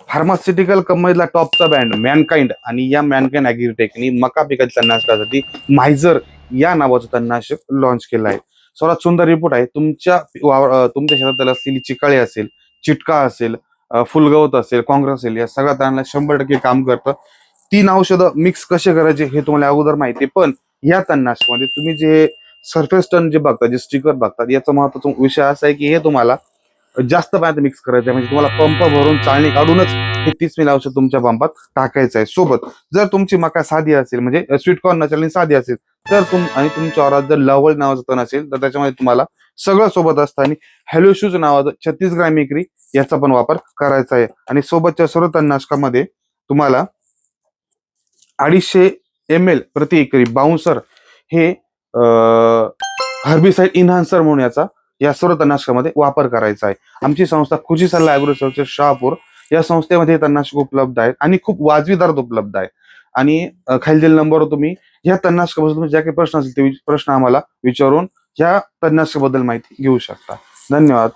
Pharmaceutical कंपनीला टॉपचा brand Mankind आणि या मॅनकाइंड ॲग्रीटेकनी मका पिकाच्या तणनाशकासाठी मायझर या नावाचं तणनाशक लॉन्च केलं आहे. सर्वात सुंदर रिपोर्ट आहे. तुमच्या शेतात असलेली चिकाळी असेल, चिटका असेल, फुलगवत असेल, काँग्रेस असेल, या सगळ्या तणाला 100% काम करतं. 3 औषधं मिक्स कसे करायचे हे तुम्हाला अगोदर माहिती आहे, पण या तणनाशकामध्ये तुम्ही जे सरफेस टन जे बघता, जे स्टिकर बघतात, याचा महत्वाचा विषय असा आहे की हे तुम्हाला जास्त पाण्यात मिक्स करायचं आहे. म्हणजे तुम्हाला पंप भरून चाळणी काढूनच हे 30 मिली औषध तुमच्या पंपात टाकायचं आहे. सोबत जर तुमची मका साधी असेल, म्हणजे स्वीट कॉर्न नसेल आणि साधी असेल, तर तुमच्या वावरात जर लवळ नावाचं तण असेल तर त्याच्यामध्ये तुम्हाला सगळं सोबत असतं आणि हॅलोशूज नावाचं 36 ग्रॅम एकरी याचा पण वापर करायचा आहे. आणि सोबतच्या सर्व तणनाशकामध्ये तुम्हाला 250 ml प्रति एकरी बाउन्सर हे हर्बिसाइड इन्हान्सर म्हणून या सर्व तणनाशकामध्ये वापर करायचा आहे. आमची संस्था कृषी सल्ला ॲग्रो सर्व्हिसेस शहापूर या संस्थेमध्ये तणनाशक उपलब्ध आहेत आणि खूप वाजवी दरात उपलब्ध आहे. आणि खाली दिलेल्या नंबरवर तुम्ही या तणनाशकाबद्दल तुम्ही ज्या काही प्रश्न असतील ते प्रश्न आम्हाला विचारून या तणनाशकाबद्दल माहिती घेऊ शकता. धन्यवाद.